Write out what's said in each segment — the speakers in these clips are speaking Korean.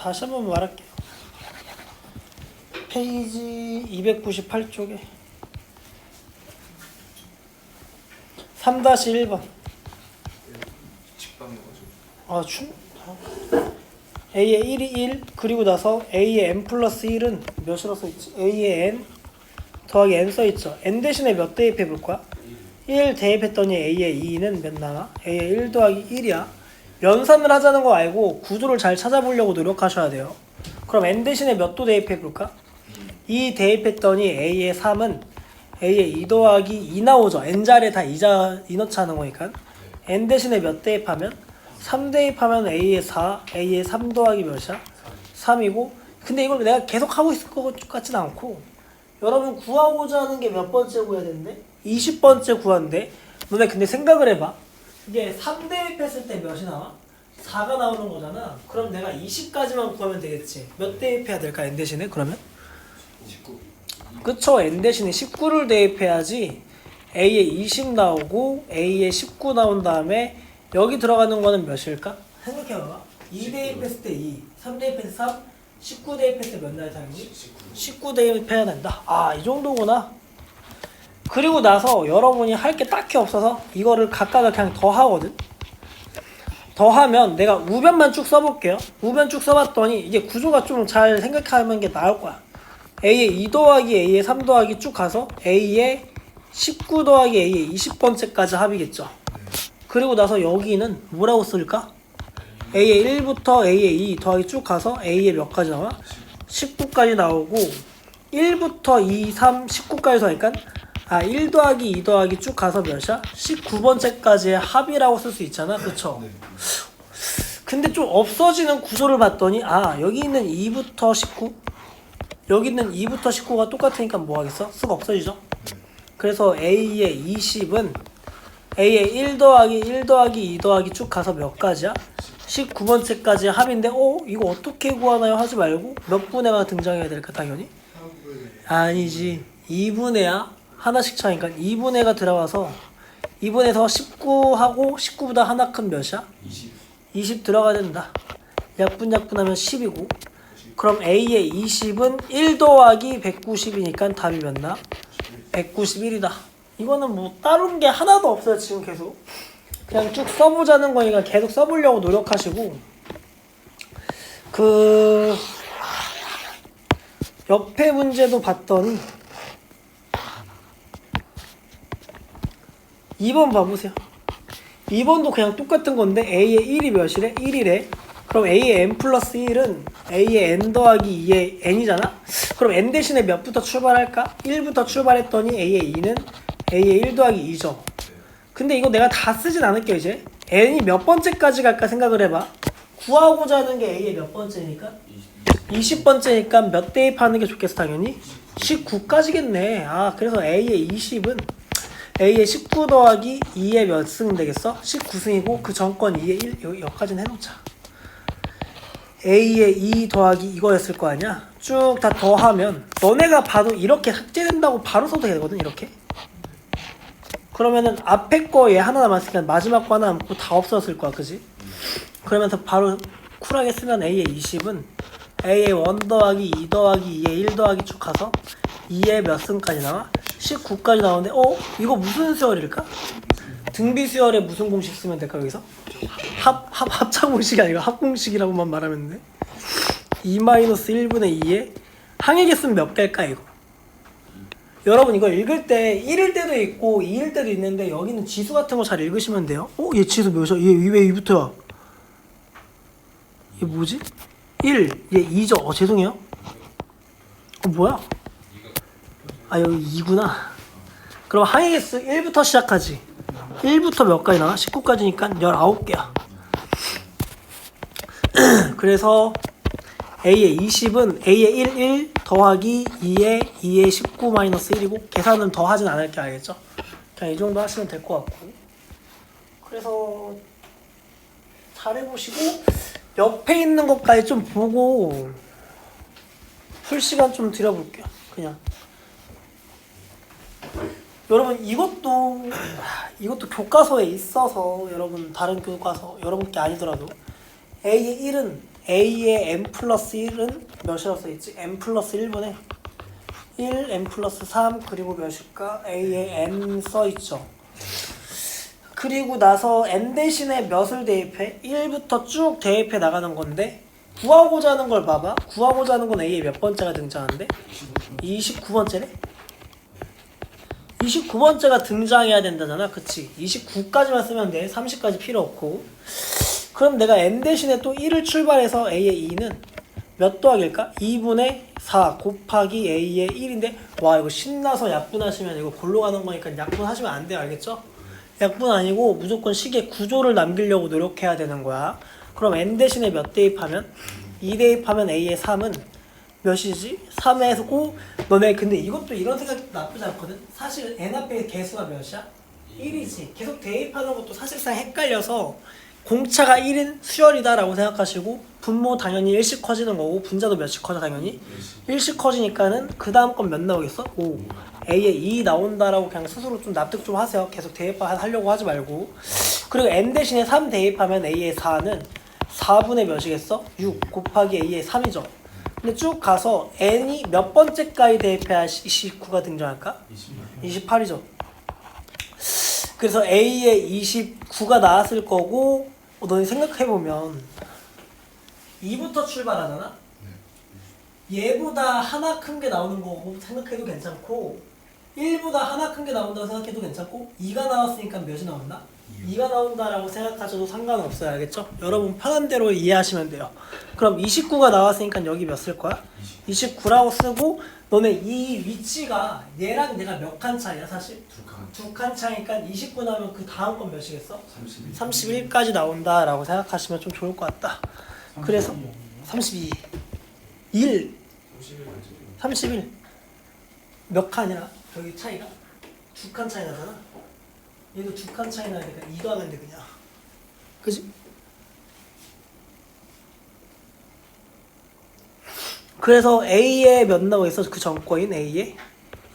다시 한번 말할게요. 페이지 298쪽에 3-1번. A의 1이 1, 그리고 나서 A의 n 플러스 1은 몇이라고 써있지? A의 n 더하기 n 써있죠. n 대신에 몇 대입해 볼 거야? 1 대입했더니 A의 2는 몇 나와? A의 1 더하기 1이야. 연산을 하자는 거 알고 구조를 잘 찾아보려고 노력하셔야 돼요. 그럼 n 대신에 몇 도 대입해 볼까? 2 대입했더니 A의 3은 A의 2 더하기 2 나오죠. n자리에 다 2 넣지 않은 거니까. n 대신에 몇 대입하면? 3 대입하면 A의 4, A의 3 더하기 몇이야? 3이고. 근데 이걸 내가 계속 하고 있을 것 같진 않고, 여러분 구하고자 하는 게 몇 번째 구해야 되는데? 20번째 구하는데, 너네 근데 생각을 해봐. 이게 3 대입했을 때 몇이 나와? 4가 나오는 거잖아. 그럼 내가 20까지만 구하면 되겠지. 몇 대입해야 될까, n 대신에? 그러면? 19. 그쵸. n 대신에 19를 대입해야지 A에 20 나오고 A에 19 나온 다음에 여기 들어가는 거는 몇일까? 생각해봐봐. 2 대입했을 때 2, 3 대입했을 때 3, 19 대입했을 때 몇 나야 당연히? 19 대입해야 된다. 아, 이 정도구나. 그리고 나서 여러분이 할 게 딱히 없어서 이거를 각각을 그냥 더하거든. 더하면 내가 우변만 쭉 써볼게요. 우변 쭉 써봤더니 이게 구조가 좀 잘 생각하면 게 나올 거야. A의 2 더하기 A의 3 더하기 쭉 가서 A의 19 더하기 A의 20번째까지 합이겠죠. 그리고 나서 여기는 뭐라고 쓸까? A의 1부터 A의 2 더하기 쭉 가서 A의 몇 가지 나와? 19까지 나오고 1부터 2, 3, 19까지 더하니까 1 더하기 2 더하기 쭉 가서 몇이야? 19번째까지의 합이라고 쓸 수 있잖아. 그쵸? 근데 좀 없어지는 구조를 봤더니 여기 있는 2부터 19 여기 있는 2부터 19가 똑같으니까 뭐 하겠어? 쓱 없어지죠? 그래서 A의 20은 A의 1 더하기 1 더하기 2 더하기 쭉 가서 몇 가지야? 19번째까지의 합인데 이거 어떻게 구하나요? 하지 말고 몇 분의가 등장해야 될까 당연히? 아니지. 2분의야. 하나씩 차니까 2분의가 들어가서 2분에서 19하고 19보다 하나 큰 몇이야? 20 들어가야 된다. 약분하면 10이고 그럼 A의 20은 1 더하기 190이니까 답이 몇 나? 191이다. 이거는 뭐 다른 게 하나도 없어요. 지금 계속 그냥 쭉 써보자는 거니까 계속 써보려고 노력하시고, 그 옆에 문제도 봤더니 2번 봐보세요. 2번도 그냥 똑같은 건데 A의 1이 몇이래? 1이래. 그럼 A의 n 플러스 1은 A의 n 더하기 2의 n이잖아? 그럼 n 대신에 몇부터 출발할까? 1부터 출발했더니 A의 2는 A의 1 더하기 2죠. 근데 이거 내가 다 쓰진 않을게요. 이제 n이 몇 번째까지 갈까 생각을 해봐. 구하고자 하는 게 A의 몇 번째니까? 20번째니까 몇 대입하는 게 좋겠어 당연히? 19까지겠네. 그래서 A의 20은 A의 19 더하기 2의 몇 승 되겠어? 19승이고 그 전권 2의 1 여기까지는 해놓자. A의 2 더하기 이거였을 거 아니야? 쭉 다 더하면 너네가 봐도 이렇게 삭제된다고 바로 써도 되거든. 이렇게. 그러면은 앞에 거 얘 하나 남았으니까 마지막 거 하나 남고 다 없어졌을 거야. 그지? 그러면서 바로 쿨하게 쓰면 A의 20은 A의 1 더하기 2 더하기 2의 1 더하기 쭉 가서 2의 몇 승까지 나와? 19까지 나오는데 이거 무슨 수열일까? 등비 수열에 무슨 공식 쓰면 될까 여기서? 합차 공식이 아니고 합공식이라고만 말하면 돼. 2-1분의 2에 항의 개수는 몇 개일까 이거? 여러분 이거 읽을 때 1일 때도 있고 2일 때도 있는데 여기는 지수 같은 거 잘 읽으시면 돼요. 얘 지수 몇이야? 얘 왜 2부터야? 얘 뭐지? 1, 얘 2죠? 죄송해요. 뭐야? 여기 2구나. 그럼 항의 개수 1부터 시작하지. 1부터 몇 가지 나와? 19까지니까 19개야. 그래서 A의 20은 A의 1 더하기 2의 19 마이너스 1이고 계산은 더 하진 않을게. 알겠죠? 그냥 이 정도 하시면 될 것 같고, 그래서 잘 해보시고 옆에 있는 것까지 좀 보고 풀 시간 좀 드려볼게요. 그냥 여러분 이것도 교과서에 있어서 여러분 다른 교과서 여러분 게 아니더라도 A의 1은 a의 n 플러스 1은 몇이라고 써있지? n 플러스 1분의 1, n 플러스 3 그리고 몇일까? a의 n 써있죠. 그리고 나서 n 대신에 몇을 대입해? 1부터 쭉 대입해 나가는 건데 구하고자 하는 걸 봐봐. 구하고자 하는 건 a의 몇 번째가 등장하는데? 29번째네? 29번째가 등장해야 된다잖아. 그치? 29까지만 쓰면 돼. 30까지 필요 없고. 그럼 내가 n 대신에 또 1을 출발해서 a의 2는 몇 더하기일까? 2분의 4 곱하기 a의 1인데 와 이거 신나서 약분하시면 이거 골로 가는 거니까 약분하시면 안 돼요. 알겠죠? 약분 아니고 무조건 식의 구조를 남기려고 노력해야 되는 거야. 그럼 n 대신에 몇 대입하면? 2 대입하면 a의 3은 몇이지? 3에서 너네 근데 이것도 이런 생각 나쁘지 않거든? 사실 n 앞에 개수가 몇이야? 1이지. 계속 대입하는 것도 사실상 헷갈려서 공차가 1인 수열이다 라고 생각하시고 분모 당연히 1씩 커지는 거고 분자도 몇씩 커져 당연히 1씩 커지니까는 그 다음 건 몇 나오겠어? 5 a에 2 나온다라고 그냥 스스로 좀 납득 좀 하세요. 계속 대입하려고 하지 말고. 그리고 n 대신에 3 대입하면 a의 4는 4분의 몇이겠어? 6 곱하기 a의 3이죠. 근데 쭉 가서 n이 몇 번째까지 대입해야 29가 등장할까? 28이죠. 그래서 a의 29가 나왔을 거고 너희 생각해보면 2부터 출발하잖아? 얘보다 하나 큰 게 나오는 거고 생각해도 괜찮고 1보다 하나 큰 게 나온다고 생각해도 괜찮고 2가 나왔으니까 몇이 나온다? 2가 나온다라고 생각하셔도 상관없어요. 알겠죠? 여러분 편한 대로 이해하시면 돼요. 그럼 29가 나왔으니까 여기 몇 쓸 거야? 29라고 쓰고 너네 이 위치가 얘랑 내가 몇 칸 차이야 사실? 두 칸 차이니까 29 나오면 그 다음 건 몇이겠어? 31까지 나온다라고 생각하시면 좀 좋을 것 같다. 그래서 32 1 31 몇 칸이야? 저기 차이가? 두 칸 차이 나잖아? 얘도 두 칸 차이 나니까 2도 하면 돼 그냥. 그지? 그래서 A에 몇 나오겠어? 그 전거인 A에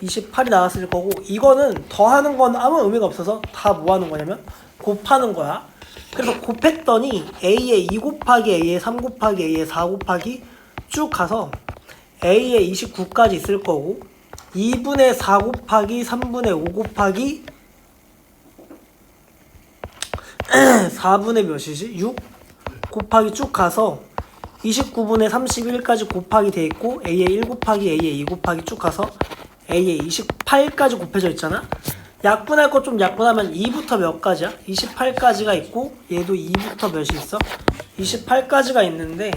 28이 나왔을 거고 이거는 더하는 건 아무 의미가 없어서 다 뭐 하는 거냐면 곱하는 거야. 그래서 곱했더니 A에 2 곱하기 A에 3 곱하기 A에 4 곱하기 쭉 가서 A에 29까지 있을 거고 2분의 4 곱하기 3분의 5 곱하기 4분의 몇이지? 6 곱하기 쭉 가서 29분의 31까지 곱하기 돼 있고 A에 1 곱하기 A에 2 곱하기 쭉 가서 A에 28까지 곱해져 있잖아? 약분할 거 좀 약분하면 2부터 몇 가지야? 28까지가 있고 얘도 2부터 몇이 있어? 28까지가 있는데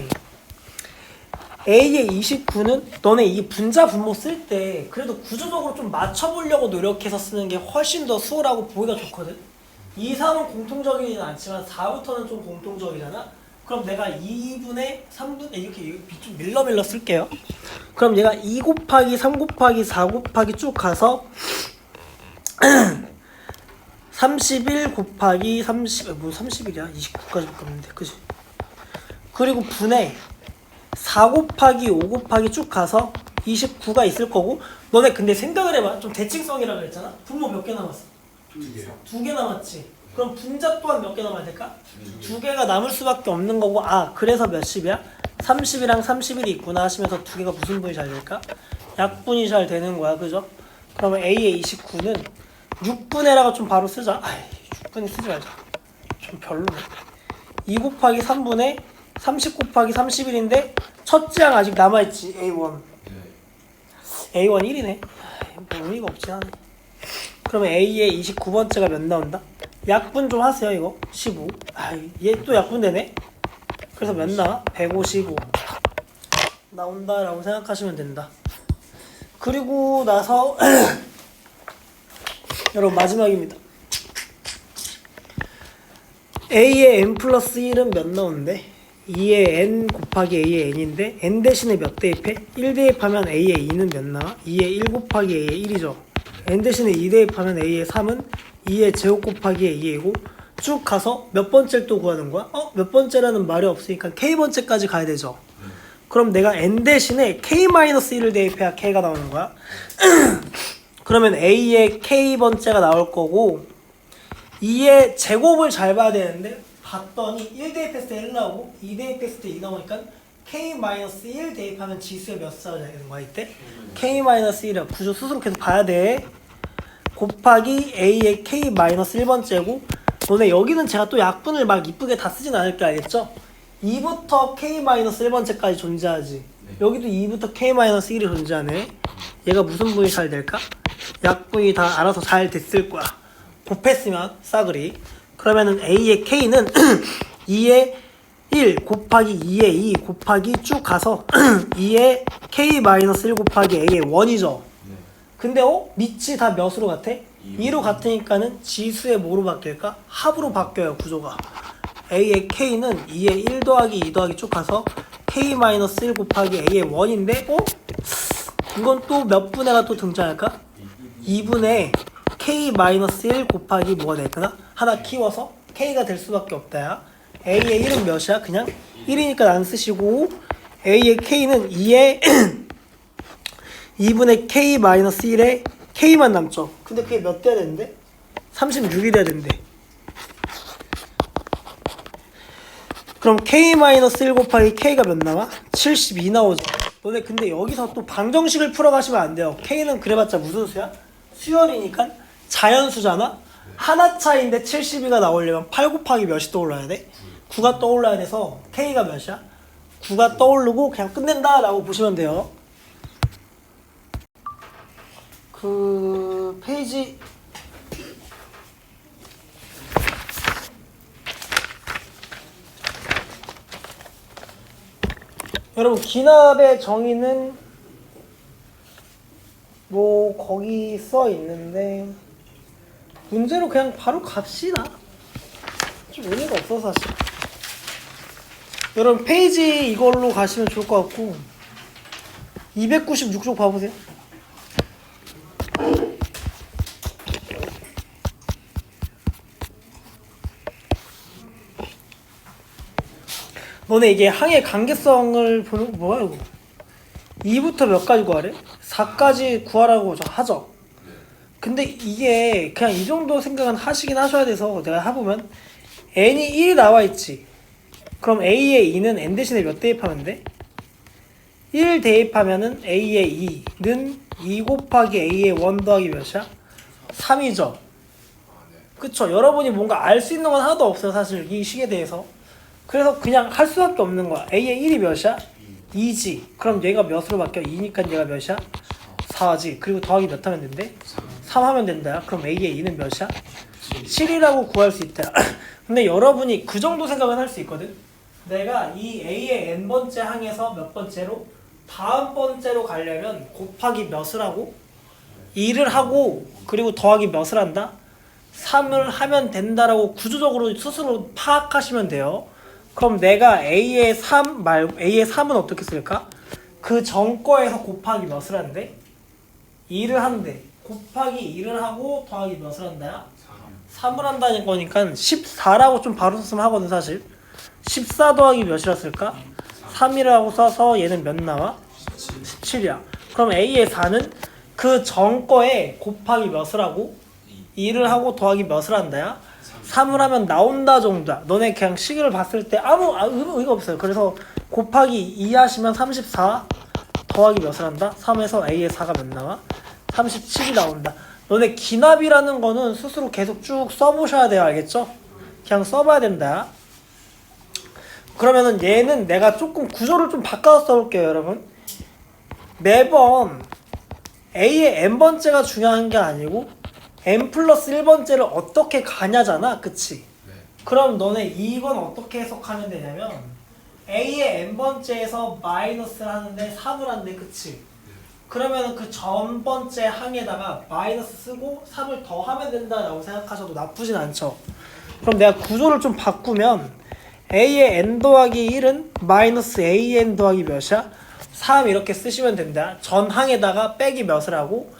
A의 29는 너네 이 분자 분모 쓸 때 그래도 구조적으로 좀 맞춰보려고 노력해서 쓰는 게 훨씬 더 수월하고 보기가 좋거든? 2, 3은 공통적이진 않지만 4부터는 좀 공통적이잖아? 그럼 내가 2분의 3분 이렇게 좀 밀러 쓸게요. 그럼 얘가 2 곱하기 3 곱하기 4 곱하기 쭉 가서 31 곱하기 30, 뭐 31이야? 29까지 바꿨는데, 그지? 그리고 분의 4 곱하기 5 곱하기 쭉 가서 29가 있을 거고 너네 근데 생각을 해봐. 좀 대칭성이라고 그랬잖아? 분모 몇 개 남았어? 2개 남았지. 그럼 분자 또한 몇 개 남아야 될까? 2개가 남을 수밖에 없는 거고 아 그래서 몇십이야? 30이랑 31이 있구나 하시면서 2개가 무슨 분이 잘 될까? 약분이 잘 되는 거야. 그죠? 그러면 A의 29는 6분의라고 좀 바로 쓰자. 아이 6분의 쓰지 말자. 좀 별로네. 2 곱하기 3분의 30 곱하기 31인데 첫째 항 아직 남아있지. A1 A1 1이네. 뭐 의미가 없지 않아. 그러면 A의 29번째가 몇 나온다? 약분 좀 하세요 이거. 15. 얘 또 약분되네. 그래서 몇 나와? 155 나온다라고 생각하시면 된다. 그리고 나서 여러분 마지막입니다. A의 n 플러스 1은 몇 나오는데? 2의 n 곱하기 A의 n인데 n 대신에 몇 대입해? 1 대입하면 A의 2는 몇 나와? 2의 1 곱하기 A의 1이죠. n 대신에 2 대입하면 A의 3은 2의 제곱 곱하기 A이고 쭉 가서 몇 번째를 또 구하는 거야? 몇 번째라는 말이 없으니까 K번째까지 가야 되죠. 그럼 내가 n 대신에 K-1을 대입해야 K가 나오는 거야. 그러면 A의 K번째가 나올 거고 2의 제곱을 잘 봐야 되는데 봤더니 1 대입했을 때 1 나오고 2 대입했을 때 2 나오니까 K-1 대입하면 지수에 몇 숫자가 되는 거야 이때? K-1이야. 구조 스스로 계속 봐야 돼. 곱하기 A의 K-1번째고 너네 여기는 제가 또 약분을 막 이쁘게 다 쓰진 않을게 알겠죠? 2부터 K-1번째까지 존재하지. 여기도 2부터 K-1이 존재하네. 얘가 무슨 분이 잘 될까? 약분이 다 알아서 잘 됐을 거야. 곱했으면 싸그리. 그러면은 A의 K는 2의 1 곱하기 2의 2 곱하기 쭉 가서 2의 K-1 곱하기 A의 1이죠. 근데 밑이 다 몇으로 같아? 2로 같으니까는 지수의 뭐로 바뀔까? 합으로 바뀌어요 구조가. A의 K는 2의 1 더하기 2 더하기 쭉 가서 K-1 곱하기 A의 1인데 이건 또 몇 분의가 또 등장할까? 2분의 K-1 곱하기 뭐가 될까나? 하나 키워서 K가 될 수밖에 없다야. A의 1은 몇이야? 그냥 1이니까 안 쓰시고 A의 K는 2의 2분의 K-1에 K만 남죠. 근데 그게 몇 돼야 되는데? 36이 돼야 되는데. 그럼 K-1 곱하기 K가 몇 나와? 72 나오죠. 너네 근데 여기서 또 방정식을 풀어가시면 안 돼요. K는 그래봤자 무슨 수야? 수열이니까 자연수잖아? 하나 차인데 72가 나오려면 8 곱하기 몇이 떠올라야 돼? 9가 떠올라야 돼서 K가 몇이야? 9가 떠오르고 그냥 끝낸다 라고 보시면 돼요. 그 페이지 여러분 기납의 정의는 뭐 거기 써 있는데 문제로 그냥 바로 갑시다. 좀 의미가 없어서 사실. 여러분 페이지 이걸로 가시면 좋을 것 같고 296쪽 봐보세요. 너네 이게 항의 관계성을 보는 뭐야 이거? 2부터 몇 가지 구하래? 4까지 구하라고 하죠. 근데 이게 그냥 이 정도 생각은 하시긴 하셔야 돼서 내가 해보면 n이 1이 나와있지. 그럼 a의 2는 n 대신에 몇 대입하면 돼? 1 대입하면은 a의 2는 2 곱하기 a의 1 더하기 몇이야? 3이죠. 그쵸? 여러분이 뭔가 알 수 있는 건 하나도 없어요 사실 이 식에 대해서. 그래서 그냥 할 수밖에 없는 거야. A의 1이 몇이야? 2지. 그럼 얘가 몇으로 바뀌어? 2니까 얘가 몇이야? 4지. 그리고 더하기 몇 하면 된대? 3 하면 된다. 그럼 A의 2는 몇이야? 7이라고 구할 수 있다. 근데 여러분이 그 정도 생각은 할 수 있거든? 내가 이 A의 n번째 항에서 몇 번째로? 다음 번째로 가려면 곱하기 몇을 하고 2를 하고 그리고 더하기 몇을 한다? 3을 하면 된다라고 구조적으로 스스로 파악하시면 돼요. 그럼 내가 A의 3 말고 A의 3은 어떻게 쓸까? 그 전 거에서 곱하기 몇을 한대? 2를 한대. 곱하기 2를 하고 더하기 몇을 한다야? 3을 한다는 거니까 14라고 좀 바로 썼으면 하거든 사실. 14 더하기 몇이라 쓸까? 3이라고 써서 얘는 몇 나와? 17이야. 그럼 A의 4는 그 전 거에 곱하기 몇을 하고 2를 하고 더하기 몇을 한다야? 3을 하면 나온다 정도야. 너네 그냥 시계를 봤을 때 아무 의미가 없어요. 그래서 곱하기 2 하시면 34 더하기 몇을 한다? 3에서 A의 4가 몇 나와? 37이 나온다. 너네 기납이라는 거는 스스로 계속 쭉 써보셔야 돼요. 알겠죠? 그냥 써봐야 된다. 그러면은 얘는 내가 조금 구조를 좀 바꿔서 써볼게요. 여러분 매번 A의 n번째가 중요한 게 아니고 n 플러스 1번째를 어떻게 가냐잖아. 그치? 네. 그럼 너네 이건 어떻게 해석하면 되냐면 A의 n번째에서 마이너스를 하는데 3을 한대. 그치? 네. 그러면 그 전번째 항에다가 마이너스 쓰고 3을 더 하면 된다라고 생각하셔도 나쁘진 않죠. 그럼 내가 구조를 좀 바꾸면 A의 n 더하기 1은 마이너스 AN 더하기 몇이야? 3 이렇게 쓰시면 된다. 전 항에다가 빼기 몇을 하고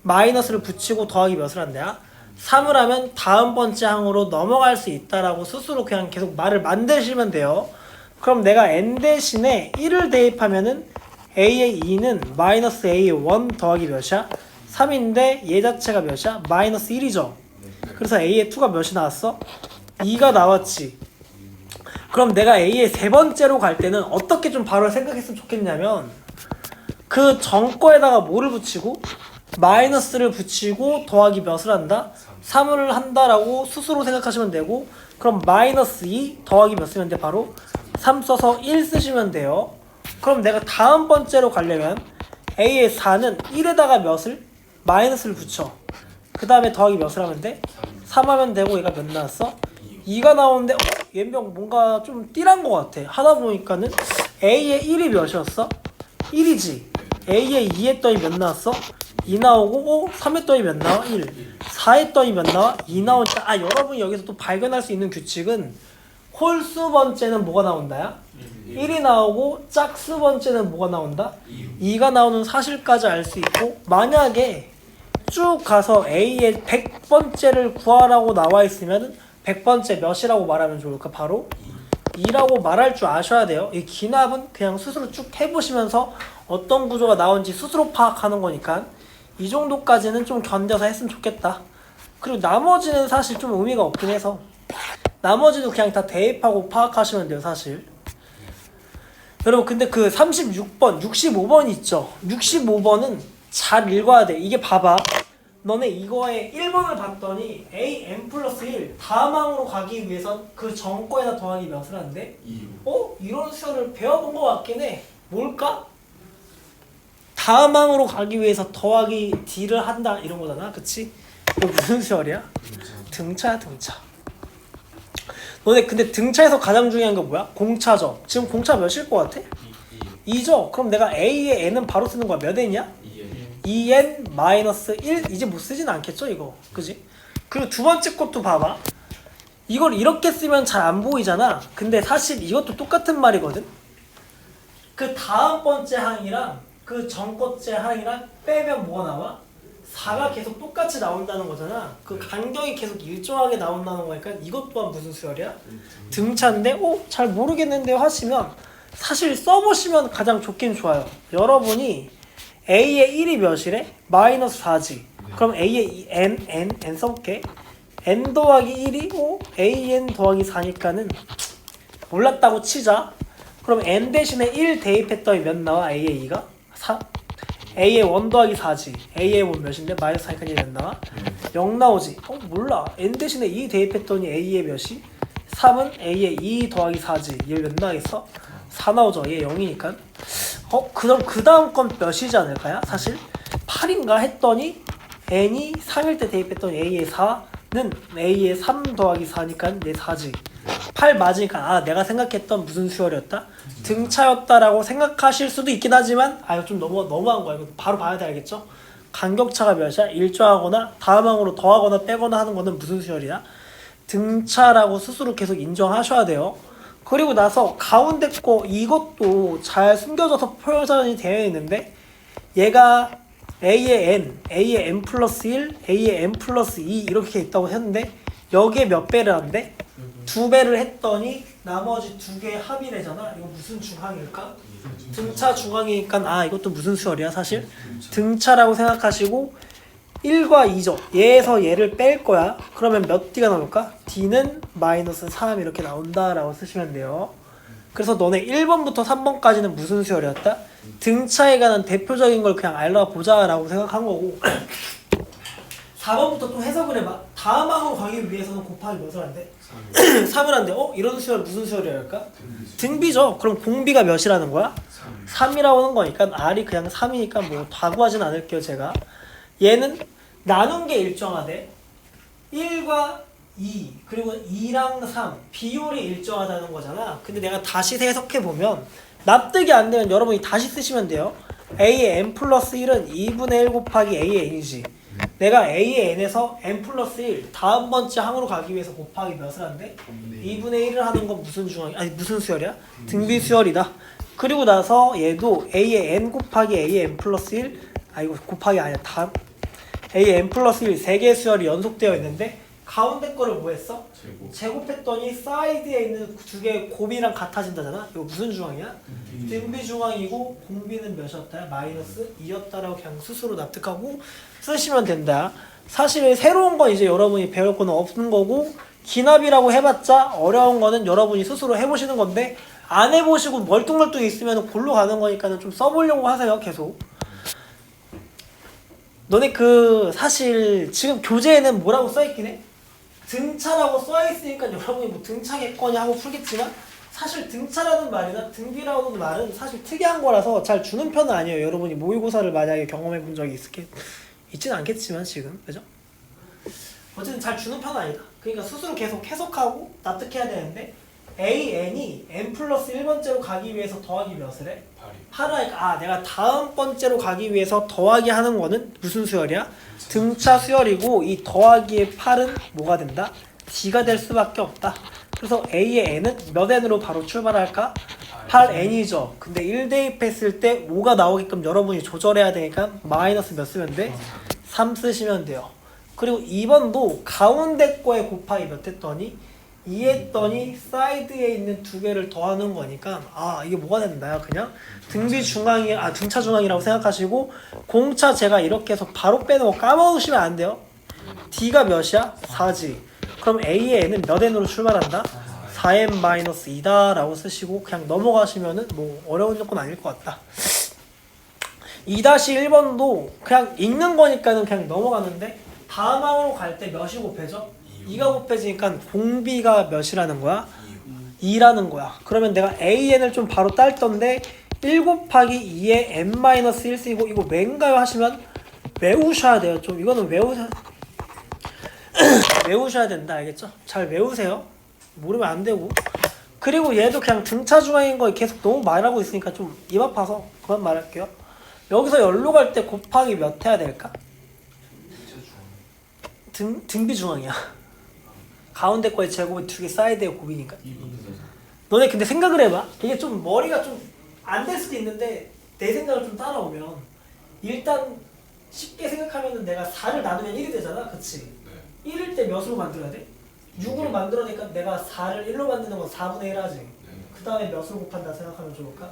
마이너스를 붙이고 더하기 몇을 한대야? 3을 하면 다음 번째 항으로 넘어갈 수 있다라고 스스로 그냥 계속 말을 만드시면 돼요. 그럼 내가 n 대신에 1을 대입하면은 a의 2는 마이너스 a의 1 더하기 몇이야? 3인데 얘 자체가 몇이야? 마이너스 1이죠. 그래서 a의 2가 몇이 나왔어? 2가 나왔지. 그럼 내가 A의 세 번째로 갈 때는 어떻게 좀 바로 생각했으면 좋겠냐면 그 정거에다가 뭐를 붙이고 마이너스를 붙이고 더하기 몇을 한다? 3을 한다라고 스스로 생각하시면 되고 그럼 마이너스 2 더하기 몇 쓰면 돼? 바로 3 써서 1 쓰시면 돼요. 그럼 내가 다음 번째로 가려면 A의 4는 1에다가 몇을? 마이너스를 붙여. 그 다음에 더하기 몇을 하면 돼? 3 하면 되고 얘가 몇 나왔어? 2가 나오는데 얘명 뭔가 좀 띠란 것 같아. 하다 보니까는 A의 1이 몇이었어? 1이지. A의 2 했더니 몇 나왔어? 2 나오고 3 했더니 몇 나와? 1. 4 했더니 몇 나와? 2 나오니까 여러분이 여기서 또 발견할 수 있는 규칙은 홀수 번째는 뭐가 나온다야? 1이 나오고 짝수 번째는 뭐가 나온다? 2가 나오는 사실까지 알 수 있고 만약에 쭉 가서 A의 100번째를 구하라고 나와 있으면 100번째 몇이라고 말하면 좋을까? 바로 2라고 말할 줄 아셔야 돼요. 이 기납은 그냥 스스로 쭉 해보시면서 어떤 구조가 나온지 스스로 파악하는 거니까 이 정도까지는 좀 견뎌서 했으면 좋겠다. 그리고 나머지는 사실 좀 의미가 없긴 해서 나머지도 그냥 다 대입하고 파악하시면 돼요, 사실. 여러분 근데 그 36번, 65번 있죠? 65번은 잘 읽어야 돼. 이게 봐봐. 너네 이거에 1번을 봤더니 a(n 플러스 1) 다음 항으로 가기 위해선 그 전거에다 더하기 몇을 하는데? 2. 이런 수열을 배워본 것 같긴 해. 뭘까? 다음 항으로 가기 위해서 더하기 d를 한다 이런 거잖아, 그치? 이거 무슨 수열이야? 등차야, 등차. 너네 근데 등차에서 가장 중요한 거 뭐야? 공차죠. 지금 공차 몇일 것 같아? 2죠? 그럼 내가 a의 n은 바로 쓰는 거야. 몇 n이야? 2n-1 이제 못 쓰진 않겠죠 이거, 그지? 그리고 두 번째 것도 봐봐. 이걸 이렇게 쓰면 잘 안 보이잖아. 근데 사실 이것도 똑같은 말이거든. 그 다음 번째 항이랑 그 전 번째 항이랑 빼면 뭐가 나와? 4가 계속 똑같이 나온다는 거잖아. 그 간격이 계속 일정하게 나온다는 거니까 이것 또한 무슨 수열이야? 등차인데 잘 모르겠는데요 하시면 사실 써보시면 가장 좋긴 좋아요. 여러분이 A의 1이 몇이래? 마이너스 4지. 그럼 A의 n 써볼게. n 더하기 1이 an 더하기 4니까는 몰랐다고 치자. 그럼 n 대신에 1 대입했더니 몇 나와? A의 2가? 4? A의 1 더하기 4지. A의 1 몇인데? 마이너스 4니까 몇 나와? 0 나오지. 몰라. n 대신에 2 대입했더니 A의 몇이? 3은 A의 2 더하기 4지. 얘 몇 나와있어? 4 나오죠. 얘 0이니까. 그럼 그 다음 건 몇이지 않을까요? 사실 8인가 했더니 n이 3일 때 대입했더니 a의 4는 a의 3 더하기 4니까 내 4지. 8 맞으니까 내가 생각했던 무슨 수열이었다? 등차였다라고 생각하실 수도 있긴 하지만 이거 좀 너무한 거야. 이거 바로 봐야 돼, 알겠죠? 간격차가 몇이야? 일정하거나 다음 항으로 더하거나 빼거나 하는 거는 무슨 수열이야? 등차라고 스스로 계속 인정하셔야 돼요. 그리고 나서 가운데 거 이것도 잘 숨겨져서 표현이 되어 있는데 얘가 a의 n 플러스 1, a의 n 플러스 2 이렇게 있다고 했는데 여기에 몇 배를 한대? 2배를 했더니 나머지 두 개의 합이래잖아. 이거 무슨 중항일까? 등차 중항이니까 이것도 무슨 수열이야 사실? 등차라고 생각하시고 1과 2죠. 얘에서 얘를 뺄 거야. 그러면 몇 D가 나올까? D는 마이너스 3 이렇게 나온다라고 쓰시면 돼요. 그래서 너네 1번부터 3번까지는 무슨 수열이었다? 등차에 관한 대표적인 걸 그냥 알아보자 라고 생각한 거고 4번부터 또 해석을 해봐. 다음 항으로 가기 위해서는 곱하기 몇을 한대? 3을 한대. 이런 수열 무슨 수열이랄까? 등비죠. 그럼 공비가 몇이라는 거야? 3이라고 하는 거니까 R이 그냥 3이니까 뭐 다 구하진 않을게요 제가. 얘는 나눈 게 일정하대. 1과 2 그리고 2랑 3 비율이 일정하다는 거잖아. 근데 내가 다시 해석해보면 납득이 안 되면 여러분이 다시 쓰시면 돼요. A의 n 플러스 1은 2분의 1 곱하기 A의 n이지. 내가 A의 n에서 n 플러스 1 다음 번째 항으로 가기 위해서 곱하기 몇을 한대? 2분의 1을 하는 건 무슨 중항이? 무슨 수열이야? 등비 수열이다. 그리고 나서 얘도 A의 n 곱하기 A의 n 플러스 1 이거 곱하기 아니야. 다음 A의 n 플러스 1 3개의 수열이 연속되어 있는데 가운데 거를 뭐 했어? 제곱했더니 사이드에 있는 두 개의 곱이랑 같아진다잖아. 이거 무슨 중항이야? 등비 중항이고 공비는 몇이었다? 마이너스 2였다라고 그냥 스스로 납득하고 쓰시면 된다. 사실 새로운 건 이제 여러분이 배울 거는 없는 거고 기납이라고 해봤자 어려운 거는 여러분이 스스로 해보시는 건데 안 해보시고 멀뚱멀뚱 있으면 골로 가는 거니까는 좀 써보려고 하세요. 계속. 너네 사실 지금 교재에는 뭐라고 써있긴 해? 등차라고 써있으니까 여러분이 뭐 등차겠거니 하고 풀겠지만 사실 등차라는 말이나 등비라는 말은 사실 특이한 거라서 잘 주는 편은 아니에요. 여러분이 모의고사를 만약에 경험해 본 적이 있지는 않겠지만 지금 그죠? 어쨌든 잘 주는 편은 아니다. 그러니까 스스로 계속 해석하고 납득해야 되는데 AN이 n 플러스 1번째로 가기 위해서 더하기 몇을 해? 8을 하니까 내가 다음 번째로 가기 위해서 더하기 하는 거는 무슨 수열이야? 등차 수열이고 이 더하기의 8은 뭐가 된다? D가 될 수밖에 없다. 그래서 A의 n은 몇 n으로 바로 출발할까? 8n이죠. 근데 1 대입했을 때 5가 나오게끔 여러분이 조절해야 되니까 마이너스 몇 쓰면 돼? 3 쓰시면 돼요. 그리고 2번도 가운데 거에 곱하기 몇 했더니 2 했더니 사이드에 있는 두 개를 더하는 거니까 이게 뭐가 된다요? 그냥 등차 중앙이라고 생각하시고 공차 제가 이렇게 해서 바로 빼는 거 까먹으시면 안 돼요. D가 몇이야? 4지. 그럼 A의 n은 몇 n으로 출발한다? 4n-2다 라고 쓰시고 그냥 넘어가시면은 뭐 어려운 조건 아닐 것 같다. 2-1번도 그냥 읽는 거니까는 그냥 넘어가는데 다음 항으로 갈 때 몇이 곱해져? 2가 곱해지니까 공비가 몇이라는 거야? 2라는 거야. 그러면 내가 AN을 좀 바로 딸 건데 1 곱하기 2에 n-1 쓰이고 이거 왜인가요? 하시면 외우셔야 돼요. 좀 이거는 외우셔야 된다. 알겠죠? 잘 외우세요. 모르면 안 되고. 그리고 얘도 그냥 등차 중앙인 거 계속 너무 말하고 있으니까 좀 입 아파서 그만 말할게요. 여기서 열로 갈 때 곱하기 몇 해야 될까? 등비 중앙이야. 가운데 거에 제곱이 두 개 사이드에 곱이니까. 너네 근데 생각을 해봐. 이게 좀 머리가 좀 안 될 수도 있는데 내 생각을 좀 따라오면 일단 쉽게 생각하면은 내가 4를 나누면 1이 되잖아. 그치? 1일 때 몇으로 만들어야 돼? 6으로 만들어내니까 내가 4를 1로 만드는 건 4분의 1 하지. 그 다음에 몇으로 곱한다 생각하면 좋을까?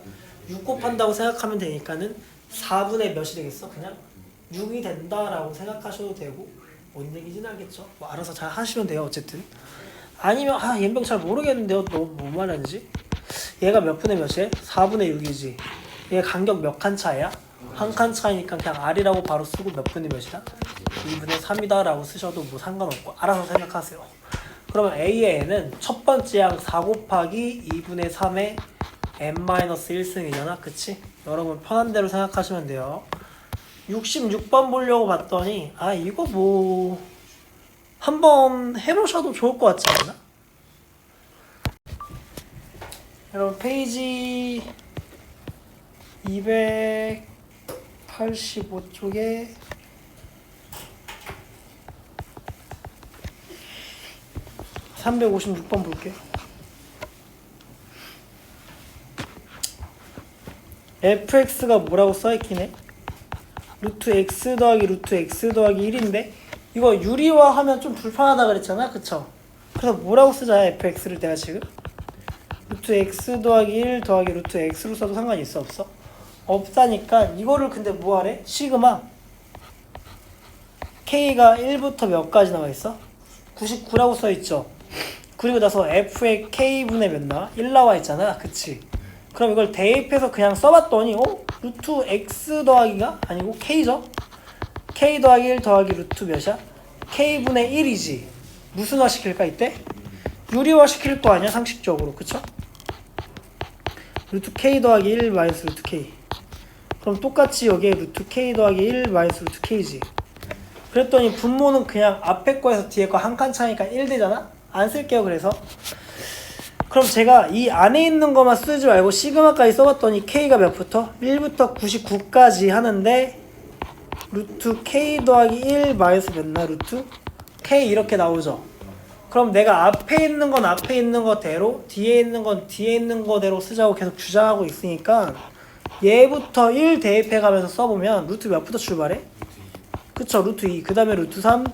6 곱한다고 생각하면 되니까는 4분의 몇이 되겠어? 그냥 6이 된다라고 생각하셔도 되고 뭔 얘기인지는 알겠죠? 뭐 알아서 잘 하시면 돼요. 어쨌든 아니면 얘병 잘 모르겠는데요. 너 뭐 말하는지? 얘가 몇 분의 몇이야? 4분의 6이지. 얘 간격 몇 칸 차이야? 한 칸 차이니까 그냥 R이라고 바로 쓰고 몇 분의 몇이다? 2분의 3이다 라고 쓰셔도 뭐 상관없고 알아서 생각하세요. 그러면 A의 n은 첫 번째 항 4 곱하기 2분의 3의 n-1승이잖아. 그치? 여러분 편한 대로 생각하시면 돼요. 66번 보려고 봤더니 이거 뭐 한번 해보셔도 좋을 것 같지 않나? 여러분 페이지 285쪽에 356번 볼게요. fx가 뭐라고 써있긴 해? 루트 x 더하기 루트 x 더하기 1인데 이거 유리화하면 좀 불편하다 그랬잖아. 그쵸? 그래서 뭐라고 쓰자 fx를 내가 지금? 루트 x 더하기 1 더하기 루트 x로 써도 상관이 있어 없어? 없다니까 이거를 근데 뭐하래? 시그마 k가 1부터 몇 가지 나와 있어? 99라고 써있죠. 그리고 나서 f의 k분의 몇 나와? 1 나와 있잖아. 그치? 그럼 이걸 대입해서 그냥 써봤더니 루트 x 더하기가 아니고 k죠? k 더하기 1 더하기 루트 몇이야? k분의 1이지. 무슨화 시킬까 이때? 유리화 시킬 거 아니야 상식적으로. 그쵸? 루트 k 더하기 1 마이너스 루트 k. 그럼 똑같이 여기에 루트 k 더하기 1 마이너스 루트 k지. 그랬더니 분모는 그냥 앞에 거에서 뒤에 거 한 칸 차니까 1 되잖아? 안 쓸게요. 그래서 그럼 제가 이 안에 있는 것만 쓰지 말고 시그마까지 써봤더니 k가 몇부터? 1부터 99까지 하는데 루트 k 더하기 1 마이너스 몇나 루트 k 이렇게 나오죠. 그럼 내가 앞에 있는 건 앞에 있는 거대로 뒤에 있는 건 뒤에 있는 거대로 쓰자고 계속 주장하고 있으니까 얘부터 1 대입해가면서 써보면 루트 몇부터 출발해? 그쵸? 루트 2 그 다음에 루트 3